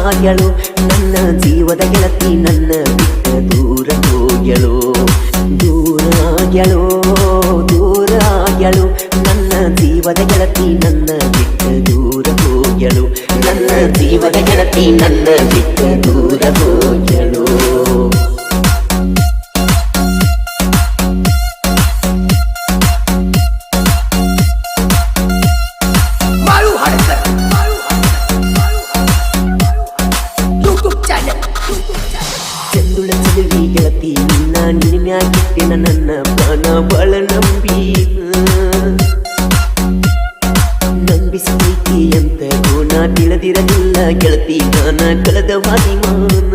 ಆಗ್ಯಳು ನನ್ನ ಜೀವದ ಗೆಳತಿ ನನ್ನ ಬಿಟ್ಟ ದೂರ ಹೋಗ್ಯಳು ದೂರ ಆಗ್ಯಳು ದೂರ ಆಗ್ಯಳು ನನ್ನ ಜೀವದ ಗೆಳತಿ ನನ್ನ ಬಿಟ್ಟ ದೂರ ಹೋಗ್ಯಳು ನನ್ನ ಜೀವದ ಗೆಳತಿ ನನ್ನ ಬಿಟ್ಟ ದೂರ ಹೋಗ್ಯಳು ಚಂದುಳ ಚಲುವಿ ಗೆಳತಿ ನಿನ್ನ ನಿನ್ಮ್ಯಾಗಿಟ್ಟಿನ ನನ್ನ ಪ್ರಾಣ ಬಳ ನಂಬಿಸೈತಿ ಅಂತ ಗುಣ ತಿಳಿದಿರಲಿಲ್ಲ ಗೆಳತಿ ನಾನ ಕಳೆದ ವಾದಿಮಾನ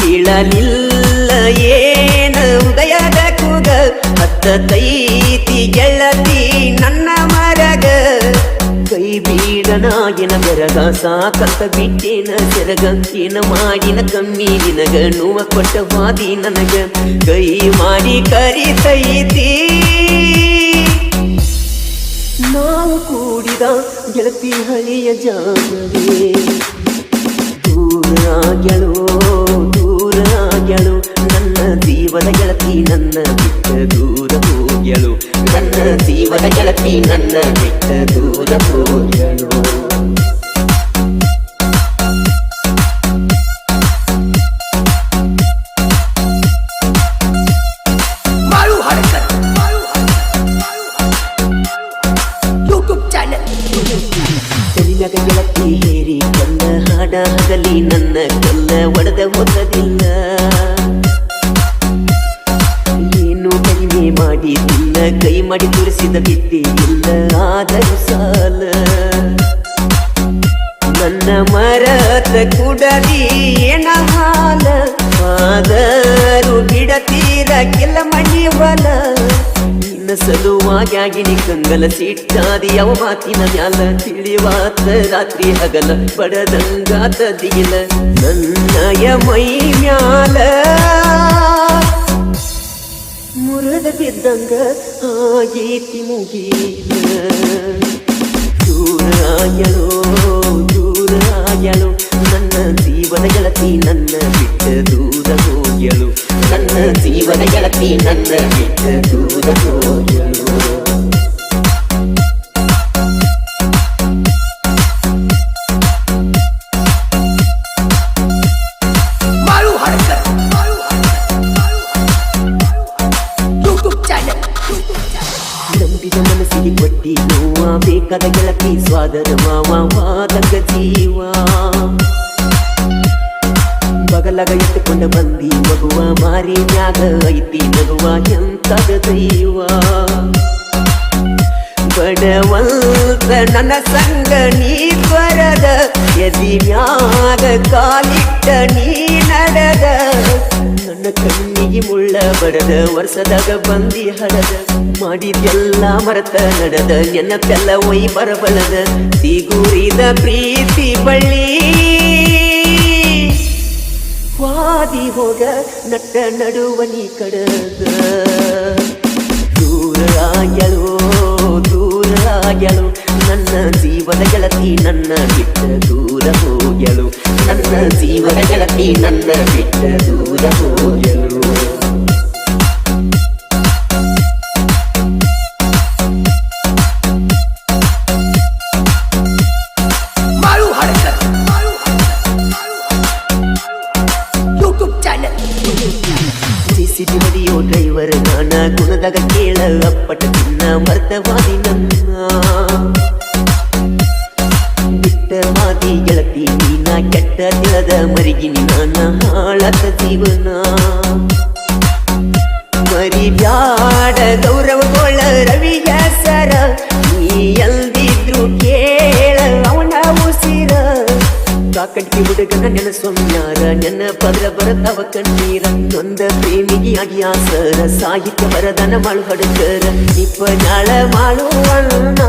ತಿಳಲಿಲ್ಲ ಏನ ಉದಯದ ಕೂಗ ಹತ್ತೈತಿ ಗೆಳತಿ ನನ್ನ ಮರಗ ಕೈ ಬೀಡನಾಗಿನ ಬೆರಗ ಸಾಕಂತ ಬಿಟ್ಟೇನ ಸೆರಗ ಏನ ಮಾಡಿನ ಕಮ್ಮಿ ನಿನಗ ನೋವ ಕೊಟ್ಟ ವಾದಿ ನನಗ ಕೈ ಮಾಡಿ ಕರಿತೈತಿ ನಾವು ಕೂಡಿದ ಗೆಳತಿ ಹಳೆಯ ಜಾಗವೇ ದೂರ ಆಗ್ಯಳು ದೂರ ಆಗ್ಯಳು ನನ್ನ ಜೀವದ ಗೆಳತಿ ನನ್ನ ಬಿಟ್ಟ ದೂರ ಹೋಗ್ಯಳು ನನ್ನ ಜೀವದ ಗೆಳತಿ ನನ್ನ ಬಿಟ್ಟ ದೂರ ಹೋಗ್ಯಳು ತಲಿಮ್ಯಾಗ ಗೆಳತಿ ಹೇರಿ ಕಲ್ಲ ಹಾಡ ಹಗಲಿ ನನ್ನ ಕಲ್ಲ ಒಡೆದ ಹೋಗದಿಲ್ಲ ಏನು ಕಡಿಮೆ ಮಾಡಿದಿಲ್ಲ ಕೈ ಮಾಡಿ ತೋರಿಸಿದ ಬಿದ್ದೆ ಇಲ್ಲ ಆದರೂ ಸಾಲ ನನ್ನ ಮರತ ಕುಡಲಿ ಏನ ಹಾಲ ಆದರೂ ಬಿಡತೀರ ಕೆಲ ಮಣಿ ಬಲ ನಿನ್ನ ಸಲುವಾಗಿನಿ ಕಂಗಲ ಸಿಟ್ಟಾದಿ ಯಾವ ಮಾತಿನ ಮ್ಯಾಲ ತಿಳಿವಾತ ರಾತ್ರಿ ಹಗಲ ಬಡದಂಗಾತ ದಿಗಿಲ ನನ್ನಯ ಮೈ ಮ್ಯಾಲ ಮುರದ ಬಿದ್ದಂಗ ಆಗೇತಿ ಮುಗೀಲ ದೂರ ಆಗ್ಯಳು ದೂರ ಆಗ್ಯಳು ನನ್ನ ಜೀವನ ಗೆಳತಿ ನನ್ನ ಬಿಟ್ಟ ದೂರ ಹೋಗ್ಯಳು ನನ್ನ ಜೀವನ ಗೆಳತಿ ನನ್ನ ಬಿಟ್ಟ ದೂರ ಹೋಗ್ಯಳು ನಂಬಿದ ಮನಸ್ಸಿಗೆ ಕೊಟ್ಟಿ ನೋವ ಬೇಕಾದ ಗೆಳತಿ ಸ್ವಾದದ ಮಾವ ವಾದಕ ಜೀವ ಬಗಲಗ ಇಟ್ಟುಕೊಂಡ ಬಂದಿ ಮಗುವ ಮಾರಿ ಮ್ಯಾಗ ಐತಿ ನಗುವ ಎಂತದ ದೈವ ಬಡವಂತ ನನ್ನ ಸಂಗ ನೀ ಬರದ ಎದಿ ಮ್ಯಾಗ ಕಾಲಿಟ್ಟ ನೀ ನಡೆದ ನನ್ನ ಕಣ್ಣಿಗೆ ಮುಳ್ಳ ಬಡದ ವರ್ಷದಾಗ ಬಂದಿ ಹಡದ ಮಾಡಿದೆಲ್ಲ ಮರತ ನಡೆದ ನೆನಪೆಲ್ಲ ಒಯ್ ಬರಬಲದ ಸಿಗುರಿದ ಪ್ರೀತಿ ಬಳ್ಳಿ ವಾದಿ ಹೋಗ ನಟ್ಟ ನಡುವನಿ ಕಡದ ದೂರ ಆಗ್ಯಳು ದೂರ ಆಗ್ಯಳು ನನ್ನ ಜೀವದ ಗೆಳತಿ ನನ್ನ ಬಿಟ್ಟ ದೂರ ಹೋಗ್ಯಳು ನನ್ನ ಜೀವದ ಗೆಳತಿ ನನ್ನ ಬಿಟ್ಟ ದೂರ ಹೋಗ್ಯಳು ಸಿಟಿ ಹೊಡಿಯೋ ಡ್ರೈವರ್ ನಾನ ಗುಣದಾಗ ಕೇಳ ಅಪ್ಪಟ ಚಿನ್ನ ಮರ್ತವಾದಿ ನನ್ನ ಬಿಟ್ಟ ಮಾತಿ ಗೆಳತಿ ನೀನ ಕೆಟ್ಟ ತಿಳದ ಮರಿಗಿನಿ ನಾನ ಹಾಳತ ಜೀವನ ಮರಿ ಬ್ಯಾಡ ಗೌರವಗೊಳ್ಳ ರವಿ ಹೆಸರ ನೀ ಎಲ್ದಿದ್ರು ಕೇಳ ಅವನ ಉಸಿರ ಕಾಕಟ್ಟಿ ಹುಡುಗನ ನೆನಸೊಮ್ಯಾರ ನೆನ ಪದ್ರ ಬರತವ ಕಣ್ಣೀರ ನೊಂದ ಪ್ರೇಮಿಗಿಯಾಗಿ ಆಸರ ಸಾಹಿತ್ಯ ಬರದನ ಮಾಳು ಹಡಕರ ನಿಪ್ಪ ನಾಳ ಮಾಡುವಣ್ಣ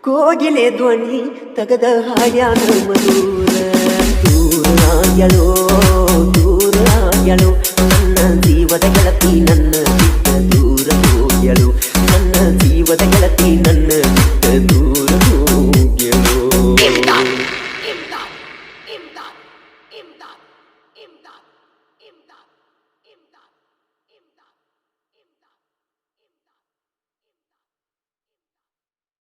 ಕೋಗಿಲೆ ಧ್ವನಿ ತಗದ ಹಾಡ್ಯಾನ ಮಧುರ ದೂರ ಆಗ್ಯಳೋ ದೂರ ಆಗ್ಯಳೋ